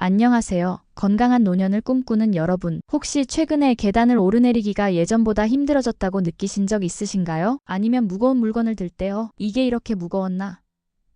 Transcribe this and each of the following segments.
안녕하세요. 건강한 노년을 꿈꾸는 여러분, 혹시 최근에 계단을 오르내리기가 예전보다 힘들어졌다고 느끼신 적 있으신가요? 아니면 무거운 물건을 들 때요, 이게 이렇게 무거웠나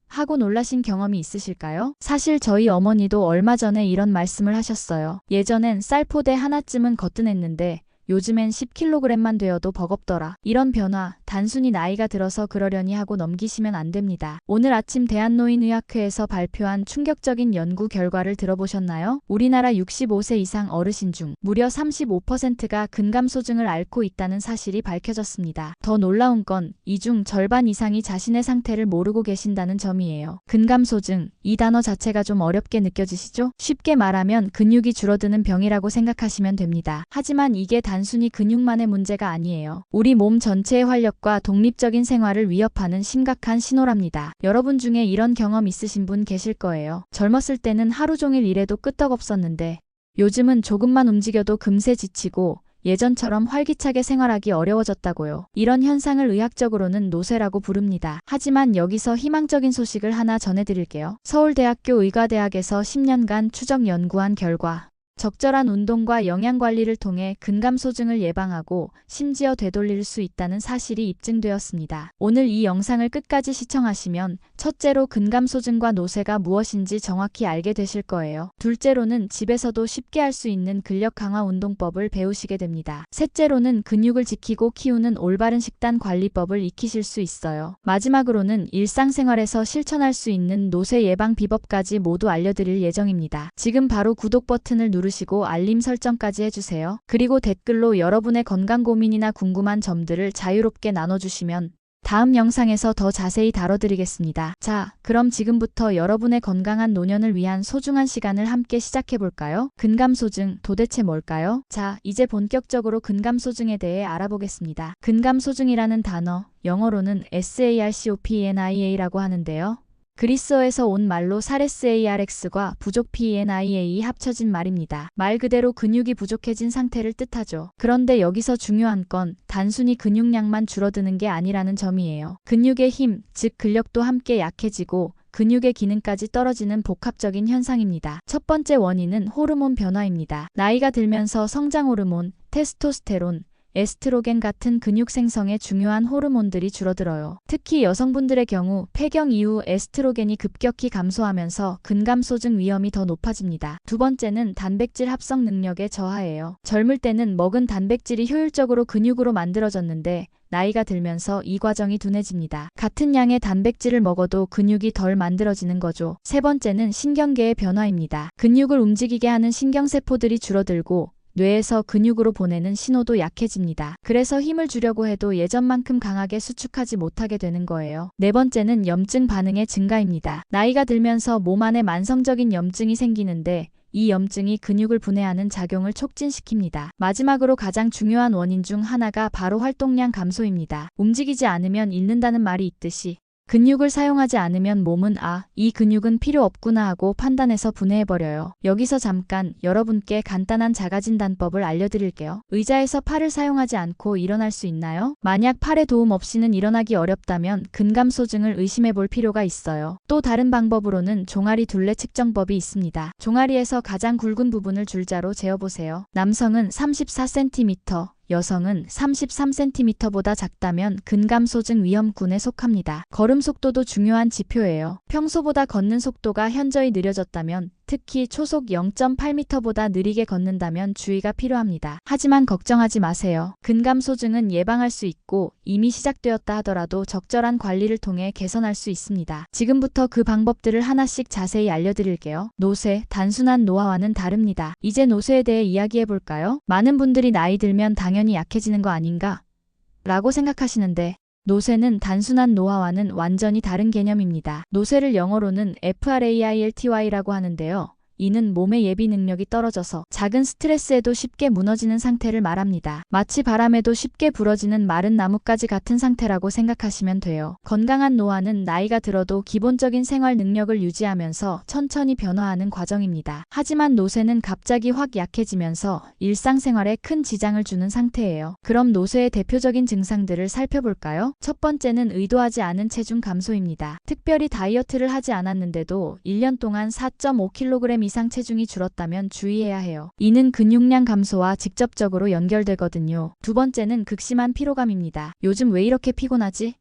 하고 놀라신 경험이 있으실까요? 사실 저희 어머니도 얼마 전에 이런 말씀을 하셨어요. 예전엔 쌀포대 하나쯤은 거뜬했는데 요즘엔 10kg만 되어도 버겁더라. 이런 변화, 단순히 나이가 들어서 그러려니 하고 넘기시면 안 됩니다. 오늘 아침 대한노인의학회에서 발표한 충격적인 연구 결과를 들어보셨나요? 우리나라 65세 이상 어르신 중 무려 35%가 근감소증을 앓고 있다는 사실이 밝혀졌습니다. 더 놀라운 건 이 중 절반 이상이 자신의 상태를 모르고 계신다는 점이에요. 근감소증, 이 단어 자체가 좀 어렵게 느껴지시죠? 쉽게 말하면 근육이 줄어드는 병이라고 생각하시면 됩니다. 하지만 이게 단순히 근육만의 문제가 아니에요. 우리 몸 전체의 활력과 독립적인 생활을 위협하는 심각한 신호랍니다. 여러분 중에 이런 경험 있으신 분 계실 거예요. 젊었을 때는 하루 종일 일해도 끄떡없었는데 요즘은 조금만 움직여도 금세 지치고 예전처럼 활기차게 생활하기 어려워졌다고요. 이런 현상을 의학적으로는 노쇠라고 부릅니다. 하지만 여기서 희망적인 소식을 하나 전해드릴게요. 서울대학교 의과대학에서 10년간 추적 연구한 결과 적절한 운동과 영양관리를 통해 근감소증을 예방하고 심지어 되돌릴 수 있다는 사실이 입증되었습니다. 오늘 이 영상을 끝까지 시청하시면 첫째로 근감소증과 노쇠가 무엇인지 정확히 알게 되실 거예요. 둘째로는 집에서도 쉽게 할 수 있는 근력 강화 운동법을 배우시게 됩니다. 셋째로는 근육을 지키고 키우는 올바른 식단 관리법을 익히실 수 있어요. 마지막으로는 일상생활에서 실천할 수 있는 노쇠 예방 비법까지 모두 알려드릴 예정입니다. 지금 바로 구독 버튼을 누르시고 알림 설정까지 해주세요. 그리고 댓글로 여러분의 건강 고민이나 궁금한 점들을 자유롭게 나눠주시면 다음 영상에서 더 자세히 다뤄드리겠습니다. 자, 그럼 지금부터 여러분의 건강한 노년을 위한 소중한 시간을 함께 시작해볼까요? 근감소증, 도대체 뭘까요? 자, 이제 본격적으로 근감소증에 대해 알아보겠습니다. 근감소증이라는 단어, 영어로는 SARCOPENIA라고 하는데요. 그리스어에서 온 말로 SARX과 부족 PENIA이 합쳐진 말입니다. 말 그대로 근육이 부족해진 상태를 뜻하죠. 그런데 여기서 중요한 건 단순히 근육량만 줄어드는 게 아니라는 점이에요. 근육의 힘, 즉 근력도 함께 약해지고 근육의 기능까지 떨어지는 복합적인 현상입니다. 첫 번째 원인은 호르몬 변화입니다. 나이가 들면서 성장 호르몬, 테스토스테론, 에스트로겐 같은 근육 생성에 중요한 호르몬들이 줄어들어요. 특히 여성분들의 경우 폐경 이후 에스트로겐이 급격히 감소하면서 근감소증 위험이 더 높아집니다. 두 번째는 단백질 합성 능력의 저하예요. 젊을 때는 먹은 단백질이 효율적으로 근육으로 만들어졌는데 나이가 들면서 이 과정이 둔해집니다. 같은 양의 단백질을 먹어도 근육이 덜 만들어지는 거죠. 세 번째는 신경계의 변화입니다. 근육을 움직이게 하는 신경세포들이 줄어들고 뇌에서 근육으로 보내는 신호도 약해집니다. 그래서 힘을 주려고 해도 예전만큼 강하게 수축하지 못하게 되는 거예요. 네 번째는 염증 반응의 증가입니다. 나이가 들면서 몸 안에 만성적인 염증이 생기는데 이 염증이 근육을 분해하는 작용을 촉진시킵니다. 마지막으로 가장 중요한 원인 중 하나가 바로 활동량 감소입니다. 움직이지 않으면 잃는다는 말이 있듯이 근육을 사용하지 않으면 몸은 이 근육은 필요 없구나 하고 판단해서 분해해버려요. 여기서 잠깐 여러분께 간단한 자가진단법을 알려드릴게요. 의자에서 팔을 사용하지 않고 일어날 수 있나요? 만약 팔의 도움 없이는 일어나기 어렵다면 근감소증을 의심해볼 필요가 있어요. 또 다른 방법으로는 종아리 둘레 측정법이 있습니다. 종아리에서 가장 굵은 부분을 줄자로 재어보세요. 남성은 34cm, 여성은 33cm보다 작다면 근감소증 위험군에 속합니다. 걸음 속도도 중요한 지표예요. 평소보다 걷는 속도가 현저히 느려졌다면, 특히 초속 0.8m보다 느리게 걷는다면 주의가 필요합니다. 하지만 걱정하지 마세요. 근감소증은 예방할 수 있고 이미 시작되었다 하더라도 적절한 관리를 통해 개선할 수 있습니다. 지금부터 그 방법들을 하나씩 자세히 알려드릴게요. 노쇠, 단순한 노화와는 다릅니다. 이제 노쇠에 대해 이야기해볼까요? 많은 분들이 나이 들면 당연히 약해지는 거 아닌가? 라고 생각하시는데 노쇠는 단순한 노화와는 완전히 다른 개념입니다. 노쇠를 영어로는 FRAILTY라고 하는데요. 이는 몸의 예비 능력이 떨어져서 작은 스트레스에도 쉽게 무너지는 상태를 말합니다. 마치 바람에도 쉽게 부러지는 마른 나뭇가지 같은 상태라고 생각하시면 돼요. 건강한 노화는 나이가 들어도 기본적인 생활 능력을 유지하면서 천천히 변화하는 과정입니다. 하지만 노쇠는 갑자기 확 약해지면서 일상생활에 큰 지장을 주는 상태예요. 그럼 노쇠의 대표적인 증상들을 살펴볼까요? 첫 번째는 의도하지 않은 체중 감소입니다. 특별히 다이어트를 하지 않았는데도 1년 동안 4.5kg 이상 체중이 줄었다면 주의해야 해요. 이는 근육량 감소와 직접적으로 연결되거든요. 두 번째는 극심한 피로감입니다. 요즘 왜 이렇게 피곤하지?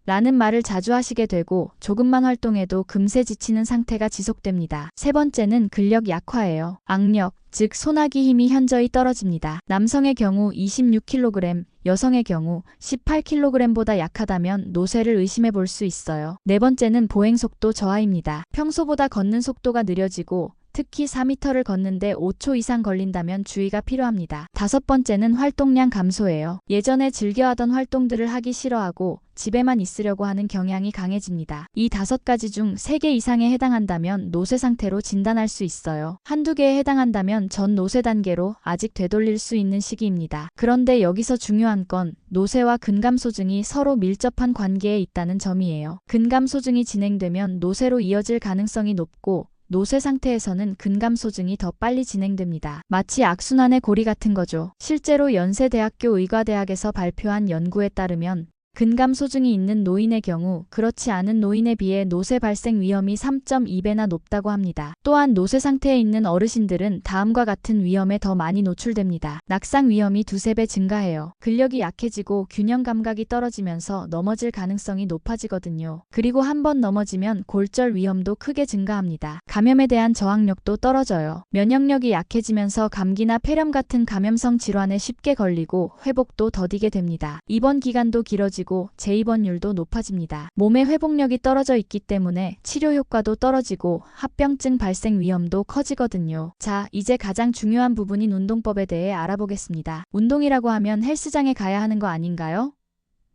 라는 말을 자주 하시게 되고 조금만 활동해도 금세 지치는 상태가 지속됩니다. 세 번째는 근력 약화예요. 악력, 즉 손아귀 힘이 현저히 떨어집니다. 남성의 경우 26kg, 여성의 경우 18kg보다 약하다면 노쇠를 의심해 볼 수 있어요. 네 번째는 보행 속도 저하입니다. 평소보다 걷는 속도가 느려지고 특히 4m를 걷는데 5초 이상 걸린다면 주의가 필요합니다. 다섯 번째는 활동량 감소예요. 예전에 즐겨하던 활동들을 하기 싫어하고 집에만 있으려고 하는 경향이 강해집니다. 이 5가지 중 3개 이상에 해당한다면 노쇠 상태로 진단할 수 있어요. 한두 개에 해당한다면 전 노쇠 단계로 아직 되돌릴 수 있는 시기입니다. 그런데 여기서 중요한 건 노쇠와 근감소증이 서로 밀접한 관계에 있다는 점이에요. 근감소증이 진행되면 노쇠로 이어질 가능성이 높고 노쇠 상태에서는 근감소증이 더 빨리 진행됩니다. 마치 악순환의 고리 같은 거죠. 실제로 연세대학교 의과대학에서 발표한 연구에 따르면 근감소증이 있는 노인의 경우 그렇지 않은 노인에 비해 노쇠 발생 위험이 3.2배나 높다고 합니다. 또한 노쇠 상태에 있는 어르신들은 다음과 같은 위험에 더 많이 노출됩니다. 낙상 위험이 2~3배 증가해요. 근력이 약해지고 균형 감각이 떨어지면서 넘어질 가능성이 높아지거든요. 그리고 한번 넘어지면 골절 위험도 크게 증가합니다. 감염에 대한 저항력도 떨어져요. 면역력이 약해지면서 감기나 폐렴 같은 감염성 질환에 쉽게 걸리고 회복도 더디게 됩니다. 입원 기간도 길어지고 재입원율도 높아집니다. 몸의 회복력이 떨어져 있기 때문에 치료 효과도 떨어지고 합병증 발생 위험도 커지거든요. 자, 이제 가장 중요한 부분인 운동법에 대해 알아보겠습니다. 운동이라고 하면 헬스장에 가야 하는 거 아닌가요?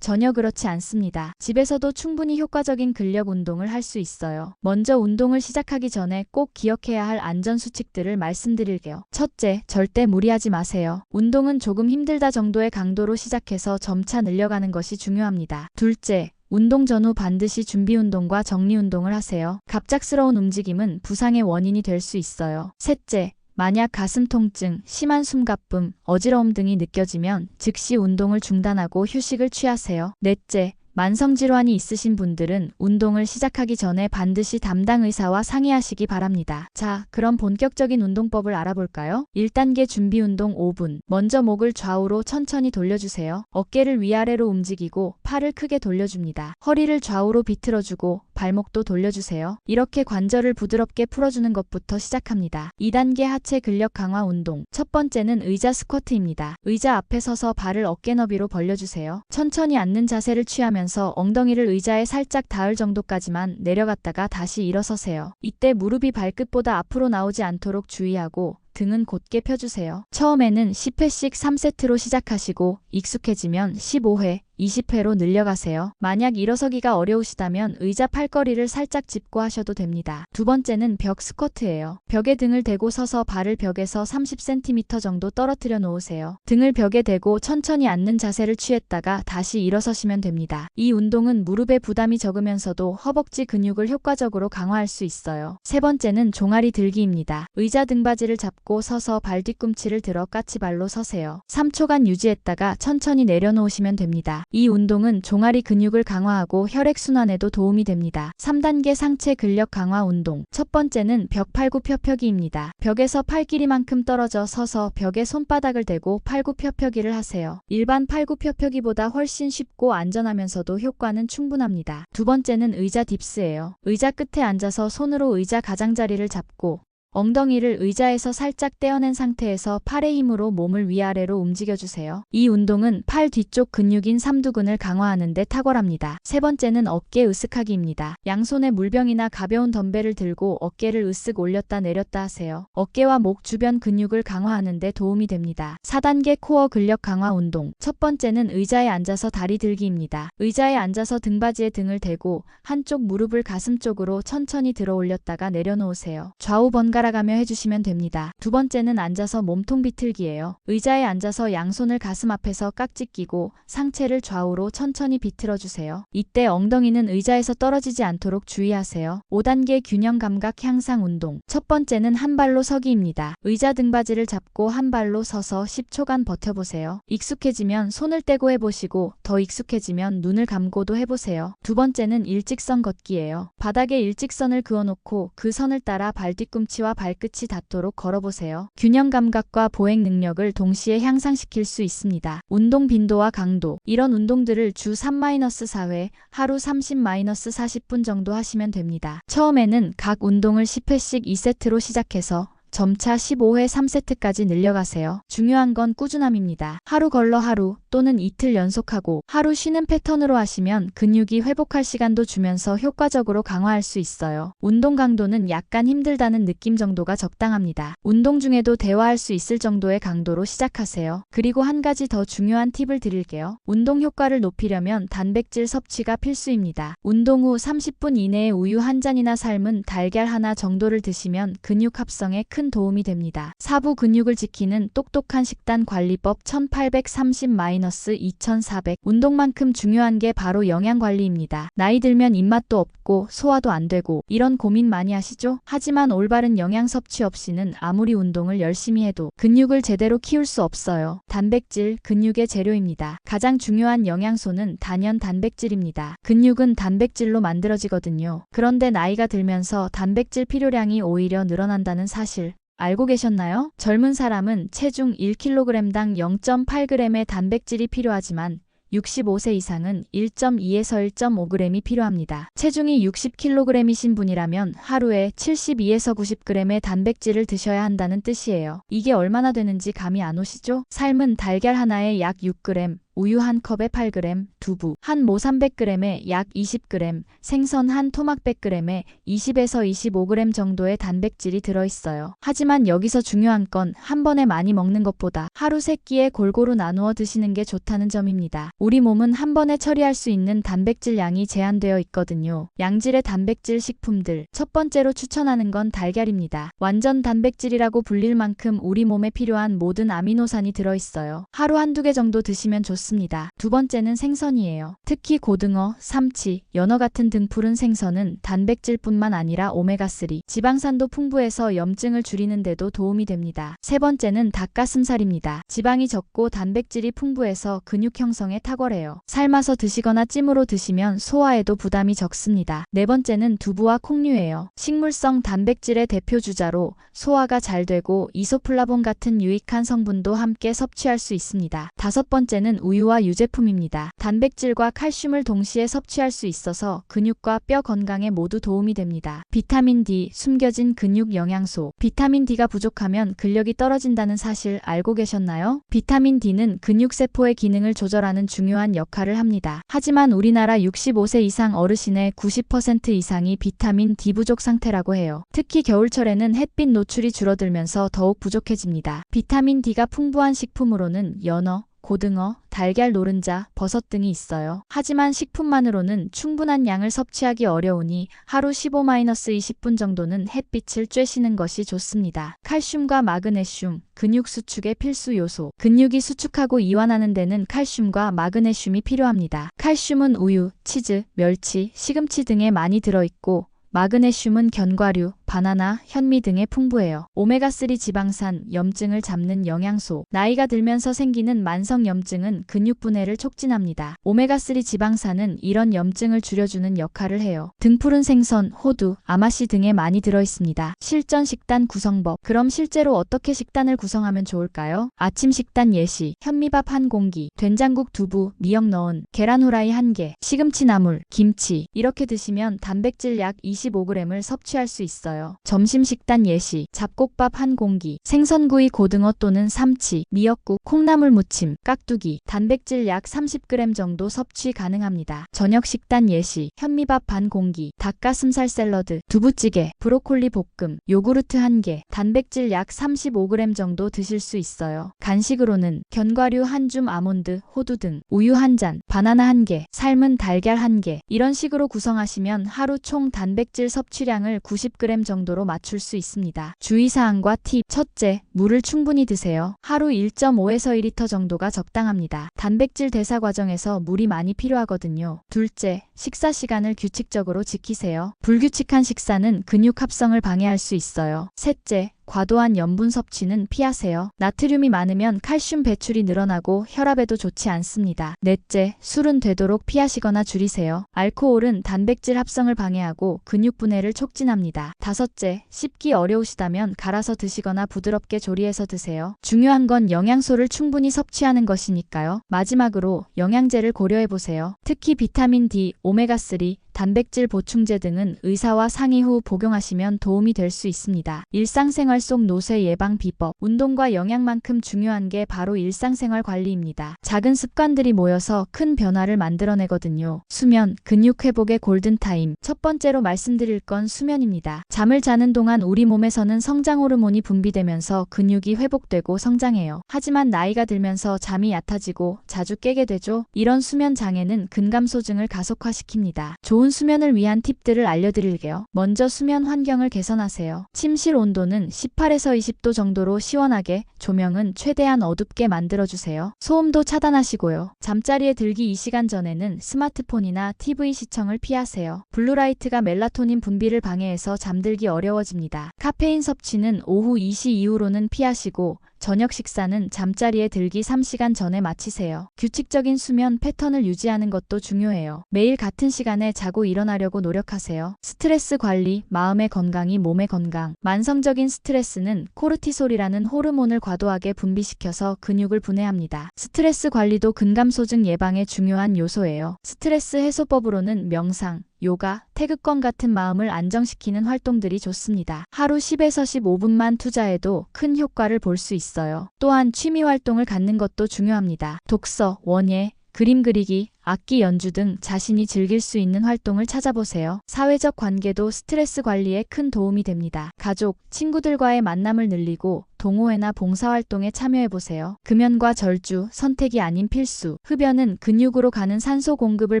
전혀 그렇지 않습니다. 집에서도 충분히 효과적인 근력 운동을 할 수 있어요. 먼저 운동을 시작하기 전에 꼭 기억해야 할 안전수칙들을 말씀드릴게요. 첫째, 절대 무리하지 마세요. 운동은 조금 힘들다 정도의 강도로 시작해서 점차 늘려가는 것이 중요합니다. 둘째, 운동 전후 반드시 준비 운동과 정리 운동을 하세요. 갑작스러운 움직임은 부상의 원인이 될 수 있어요. 셋째, 만약 가슴 통증, 심한 숨가쁨, 어지러움 등이 느껴지면 즉시 운동을 중단하고 휴식을 취하세요. 넷째, 만성질환이 있으신 분들은 운동을 시작하기 전에 반드시 담당 의사와 상의하시기 바랍니다. 자, 그럼 본격적인 운동법을 알아볼까요? 1단계 준비 운동 5분. 먼저 목을 좌우로 천천히 돌려주세요. 어깨를 위아래로 움직이고 팔을 크게 돌려줍니다. 허리를 좌우로 비틀어주고 발목도 돌려주세요. 이렇게 관절을 부드럽게 풀어주는 것부터 시작합니다. 2단계 하체 근력 강화 운동. 첫 번째는 의자 스쿼트입니다. 의자 앞에 서서 발을 어깨 너비로 벌려주세요. 천천히 앉는 자세를 취하면서 엉덩이를 의자에 살짝 닿을 정도까지만 내려갔다가 다시 일어서세요. 이때 무릎이 발끝보다 앞으로 나오지 않도록 주의하고 등은 곧게 펴주세요. 처음에는 10회씩 3세트로 시작하시고 익숙해지면 15회, 20회로 늘려가세요. 만약 일어서기가 어려우시다면 의자 팔걸이를 살짝 짚고 하셔도 됩니다. 두 번째는 벽 스쿼트예요. 벽에 등을 대고 서서 발을 벽에서 30cm 정도 떨어뜨려 놓으세요. 등을 벽에 대고 천천히 앉는 자세를 취했다가 다시 일어서시면 됩니다. 이 운동은 무릎에 부담이 적으면서도 허벅지 근육을 효과적으로 강화할 수 있어요. 세 번째는 종아리 들기입니다. 의자 등받이를 잡고 서서 발 뒤꿈치를 들어 까치발로 서세요. 3초간 유지했다가 천천히 내려놓으시면 됩니다. 이 운동은 종아리 근육을 강화하고 혈액순환에도 도움이 됩니다. 3단계 상체 근력 강화 운동. 첫 번째는 벽 팔굽혀펴기입니다. 벽에서 팔 길이만큼 떨어져 서서 벽에 손바닥을 대고 팔굽혀펴기를 하세요. 일반 팔굽혀펴기보다 훨씬 쉽고 안전하면서도 효과는 충분합니다. 두 번째는 의자 딥스예요. 의자 끝에 앉아서 손으로 의자 가장자리를 잡고 엉덩이를 의자에서 살짝 떼어낸 상태에서 팔의 힘으로 몸을 위아래로 움직여주세요. 이 운동은 팔 뒤쪽 근육인 삼두근을 강화하는 데 탁월합니다. 세 번째는 어깨 으쓱하기입니다. 양손에 물병이나 가벼운 덤벨을 들고 어깨를 으쓱 올렸다 내렸다 하세요. 어깨와 목 주변 근육을 강화하는 데 도움이 됩니다. 4단계 코어 근력 강화 운동. 첫 번째는 의자에 앉아서 다리 들기입니다. 의자에 앉아서 등받이에 등을 대고 한쪽 무릎을 가슴 쪽으로 천천히 들어 올렸다가 내려놓으세요. 좌우 번갈아 가며 해주시면 됩니다. 두 번째는 앉아서 몸통 비틀기예요. 의자에 앉아서 양손을 가슴 앞에서 깍지 끼고 상체를 좌우로 천천히 비틀어주세요. 이때 엉덩이는 의자에서 떨어지지 않도록 주의하세요. 5단계 균형 감각 향상 운동. 첫 번째는 한 발로 서기입니다. 의자 등받이를 잡고 한 발로 서서 10초간 버텨보세요. 익숙해지면 손을 떼고 해보시고 더 익숙해지면 눈을 감고도 해보세요. 두 번째는 일직선 걷기예요. 바닥에 일직선을 그어놓고 그 선을 따라 발 뒤꿈치와 다리와 발끝이 닿도록 걸어보세요. 균형 감각과 보행 능력을 동시에 향상시킬 수 있습니다. 운동 빈도와 강도. 이런 운동들을 주 3-4회, 하루 30-40분 정도 하시면 됩니다. 처음에는 각 운동을 10회씩 2세트로 시작해서 점차 15회 3세트까지 늘려가세요. 중요한 건 꾸준함입니다. 하루 걸러 하루 또는 이틀 연속하고 하루 쉬는 패턴으로 하시면 근육이 회복할 시간도 주면서 효과적으로 강화할 수 있어요. 운동 강도는 약간 힘들다는 느낌 정도가 적당합니다. 운동 중에도 대화할 수 있을 정도의 강도로 시작하세요. 그리고 한 가지 더 중요한 팁을 드릴게요. 운동 효과를 높이려면 단백질 섭취가 필수입니다. 운동 후 30분 이내에 우유 한 잔이나 삶은 달걀 하나 정도를 드시면 근육 합성에 큰 도움이 됩니다. 사부 근육을 지키는 똑똑한 식단 관리법 1830-2400. 운동만큼 중요한 게 바로 영양관리입니다. 나이 들면 입맛도 없고 소화도 안 되고 이런 고민 많이 하시죠? 하지만 올바른 영양 섭취 없이는 아무리 운동을 열심히 해도 근육을 제대로 키울 수 없어요. 단백질, 근육의 재료입니다. 가장 중요한 영양소는 단연 단백질입니다. 근육은 단백질로 만들어지거든요. 그런데 나이가 들면서 단백질 필요량이 오히려 늘어난다는 사실 알고 계셨나요? 젊은 사람은 체중 1kg당 0.8g의 단백질이 필요하지만 65세 이상은 1.2에서 1.5g이 필요합니다. 체중이 60kg이신 분이라면 하루에 72에서 90g의 단백질을 드셔야 한다는 뜻이에요. 이게 얼마나 되는지 감이 안 오시죠? 삶은 달걀 하나에 약 6g, 우유 한 컵에 8g, 두부 한 모 300g에 약 20g, 생선 한 토막 100g에 20에서 25g 정도의 단백질이 들어있어요. 하지만 여기서 중요한 건 한 번에 많이 먹는 것보다 하루 3끼에 골고루 나누어 드시는 게 좋다는 점입니다. 우리 몸은 한 번에 처리할 수 있는 단백질 양이 제한되어 있거든요. 양질의 단백질 식품들. 첫 번째로 추천하는 건 달걀입니다. 완전 단백질이라고 불릴 만큼 우리 몸에 필요한 모든 아미노산이 들어있어요. 하루 한두 개 정도 드시면 좋습니다. 두 번째는 생선이에요. 특히 고등어, 삼치, 연어 같은 등푸른 생선은 단백질뿐만 아니라 오메가3, 지방산도 풍부해서 염증을 줄이는 데도 도움이 됩니다. 세 번째는 닭가슴살입니다. 지방이 적고 단백질이 풍부해서 근육 형성에 탁월해요. 삶아서 드시거나 찜으로 드시면 소화에도 부담이 적습니다. 네 번째는 두부와 콩류예요. 식물성 단백질의 대표 주자로 소화가 잘 되고 이소플라본 같은 유익한 성분도 함께 섭취할 수 있습니다. 다섯 번째는 우유와 유제품입니다. 단백질과 칼슘을 동시에 섭취할 수 있어서 근육과 뼈 건강에 모두 도움이 됩니다. 비타민 D, 숨겨진 근육 영양소. 비타민 D가 부족하면 근력이 떨어진다는 사실 알고 계셨나요? 비타민 D는 근육세포의 기능을 조절하는 중요한 역할을 합니다. 하지만 우리나라 65세 이상 어르신의 90% 이상이 비타민 D 부족 상태라고 해요. 특히 겨울철에는 햇빛 노출이 줄어들면서 더욱 부족해집니다. 비타민 D가 풍부한 식품으로는 연어, 고등어, 달걀 노른자, 버섯 등이 있어요. 하지만 식품만으로는 충분한 양을 섭취하기 어려우니 하루 15-20분 정도는 햇빛을 쬐시는 것이 좋습니다. 칼슘과 마그네슘, 근육 수축의 필수 요소. 근육이 수축하고 이완하는 데는 칼슘과 마그네슘이 필요합니다. 칼슘은 우유, 치즈, 멸치, 시금치 등에 많이 들어있고 마그네슘은 견과류, 바나나, 현미 등에 풍부해요. 오메가3 지방산, 염증을 잡는 영양소. 나이가 들면서 생기는 만성 염증은 근육 분해를 촉진합니다. 오메가3 지방산은 이런 염증을 줄여주는 역할을 해요. 등푸른 생선, 호두, 아마씨 등에 많이 들어있습니다. 실전 식단 구성법. 그럼 실제로 어떻게 식단을 구성하면 좋을까요? 아침 식단 예시. 현미밥 한 공기, 된장국 두부, 미역 넣은, 계란 후라이 1개, 시금치 나물, 김치. 이렇게 드시면 단백질 약 25g을 섭취할 수 있어요. 점심 식단 예시. 잡곡밥 한 공기, 생선구이 고등어 또는 삼치, 미역국, 콩나물 무침, 깍두기. 단백질 약 30g 정도 섭취 가능합니다. 저녁 식단 예시. 현미밥 반 공기, 닭가슴살 샐러드, 두부찌개, 브로콜리 볶음, 요구르트 1개. 단백질 약 35g 정도 드실 수 있어요. 간식으로는 견과류 한 줌, 아몬드, 호두 등, 우유 한 잔, 바나나 1개, 삶은 달걀 1개. 이런 식으로 구성하시면 하루 총 단백질 섭취량을 90g 정도로 맞출 수 있습니다. 주의사항과 팁. 첫째, 물을 충분히 드세요. 하루 1.5에서 2리터 정도가 적당합니다. 단백질 대사 과정에서 물이 많이 필요하거든요. 둘째, 식사 시간을 규칙적으로 지키세요. 불규칙한 식사는 근육 합성을 방해할 수 있어요. 셋째, 과도한 염분 섭취는 피하세요. 나트륨이 많으면 칼슘 배출이 늘어나고 혈압에도 좋지 않습니다. 넷째, 술은 되도록 피하시거나 줄이세요. 알코올은 단백질 합성을 방해하고 근육 분해를 촉진합니다. 다섯째, 씹기 어려우시다면 갈아서 드시거나 부드럽게 조리해서 드세요. 중요한 건 영양소를 충분히 섭취하는 것이니까요. 마지막으로 영양제를 고려해보세요. 특히 비타민 D, 오메가3, 단백질 보충제 등은 의사와 상의 후 복용하시면 도움이 될 수 있습니다. 일상생활 속 노쇠 예방 비법. 운동과 영양만큼 중요한 게 바로 일상생활 관리입니다. 작은 습관들이 모여서 큰 변화를 만들어내거든요. 수면, 근육 회복의 골든타임. 첫 번째로 말씀드릴 건 수면입니다. 잠을 자는 동안 우리 몸에서는 성장 호르몬이 분비되면서 근육이 회복되고 성장해요. 하지만 나이가 들면서 잠이 얕아지고 자주 깨게 되죠. 이런 수면 장애는 근감소증을 가속화시킵니다. 좋은 수면을 위한 팁들을 알려드릴게요. 먼저 수면 환경을 개선하세요. 침실 온도는 18에서 20도 정도로 시원하게, 조명은 최대한 어둡게 만들어주세요. 소음도 차단하시고요. 잠자리에 들기 2시간 전에는 스마트폰이나 TV 시청을 피하세요. 블루라이트가 멜라토닌 분비를 방해해서 잠들기 어려워집니다. 카페인 섭취는 오후 2시 이후로는 피하시고 저녁 식사는 잠자리에 들기 3시간 전에 마치세요. 규칙적인 수면 패턴을 유지하는 것도 중요해요. 매일 같은 시간에 자고 일어나려고 노력하세요. 스트레스 관리, 마음의 건강이 몸의 건강. 만성적인 스트레스는 코르티솔이라는 호르몬을 과도하게 분비시켜서 근육을 분해합니다. 스트레스 관리도 근감소증 예방에 중요한 요소예요. 스트레스 해소법으로는 명상, 요가, 태극권 같은 마음을 안정시키는 활동들이 좋습니다. 하루 10에서 15분만 투자해도 큰 효과를 볼 수 있어요. 또한 취미 활동을 갖는 것도 중요합니다. 독서, 원예, 그림 그리기, 악기 연주 등 자신이 즐길 수 있는 활동을 찾아보세요. 사회적 관계도 스트레스 관리에 큰 도움이 됩니다. 가족, 친구들과의 만남을 늘리고 동호회나 봉사활동에 참여해보세요. 금연과 절주, 선택이 아닌 필수. 흡연은 근육으로 가는 산소 공급을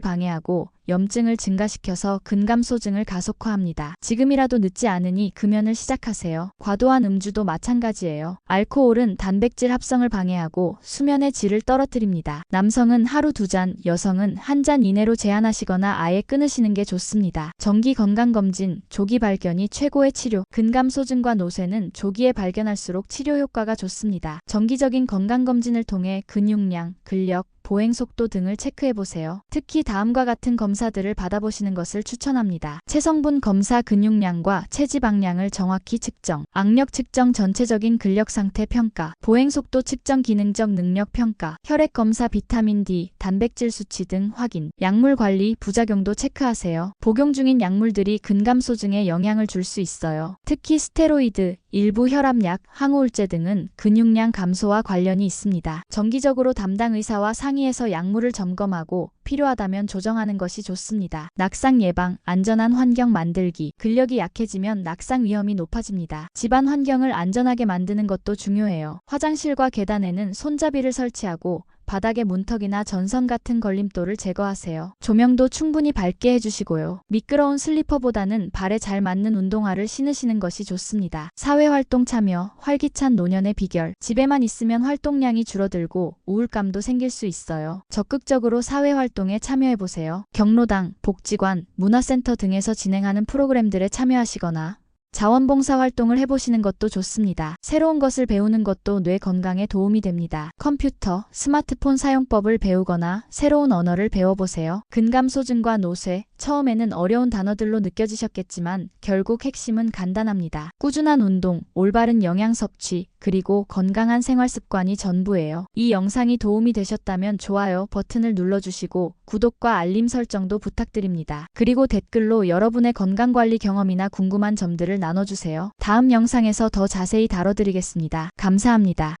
방해하고 염증을 증가시켜서 근감소증을 가속화합니다. 지금이라도 늦지 않으니 금연을 시작하세요. 과도한 음주도 마찬가지예요. 알코올은 단백질 합성을 방해하고 수면의 질을 떨어뜨립니다. 남성은 하루 2잔, 여성은 1잔 이내로 제한하시거나 아예 끊으시는 게 좋습니다. 정기 건강검진, 조기 발견이 최고의 치료. 근감소증과 노쇠는 조기에 발견할수록 치료 효과가 좋습니다. 정기적인 건강검진을 통해 근육량, 근력, 보행 속도 등을 체크해보세요. 특히 다음과 같은 검사들을 받아보시는 것을 추천합니다. 체성분 검사, 근육량과 체지방량을 정확히 측정, 악력 측정, 전체적인 근력 상태 평가, 보행 속도 측정, 기능적 능력 평가, 혈액 검사, 비타민 D, 단백질 수치 등 확인, 약물 관리, 부작용도 체크하세요. 복용 중인 약물들이 근감소증에 영향을 줄 수 있어요. 특히 스테로이드, 일부 혈압약, 항우울제 등은 근육량 감소와 관련이 있습니다. 정기적으로 담당 의사와 상의해서 약물을 점검하고 필요하다면 조정하는 것이 좋습니다. 낙상 예방, 안전한 환경 만들기. 근력이 약해지면 낙상 위험이 높아집니다. 집안 환경을 안전하게 만드는 것도 중요해요. 화장실과 계단에는 손잡이를 설치하고 바닥에 문턱이나 전선 같은 걸림돌을 제거하세요. 조명도 충분히 밝게 해주시고요. 미끄러운 슬리퍼보다는 발에 잘 맞는 운동화를 신으시는 것이 좋습니다. 사회활동 참여, 활기찬 노년의 비결. 집에만 있으면 활동량이 줄어들고 우울감도 생길 수 있어요. 적극적으로 사회활동에 참여해보세요. 경로당, 복지관, 문화센터 등에서 진행하는 프로그램들에 참여하시거나 자원봉사 활동을 해보시는 것도 좋습니다. 새로운 것을 배우는 것도 뇌 건강에 도움이 됩니다. 컴퓨터, 스마트폰 사용법을 배우거나 새로운 언어를 배워보세요. 근감소증과 노쇠, 처음에는 어려운 단어들로 느껴지셨겠지만 결국 핵심은 간단합니다. 꾸준한 운동, 올바른 영양 섭취, 그리고 건강한 생활 습관이 전부예요. 이 영상이 도움이 되셨다면 좋아요 버튼을 눌러주시고 구독과 알림 설정도 부탁드립니다. 그리고 댓글로 여러분의 건강관리 경험이나 궁금한 점들을 나눠주세요. 다음 영상에서 더 자세히 다뤄드리겠습니다. 감사합니다.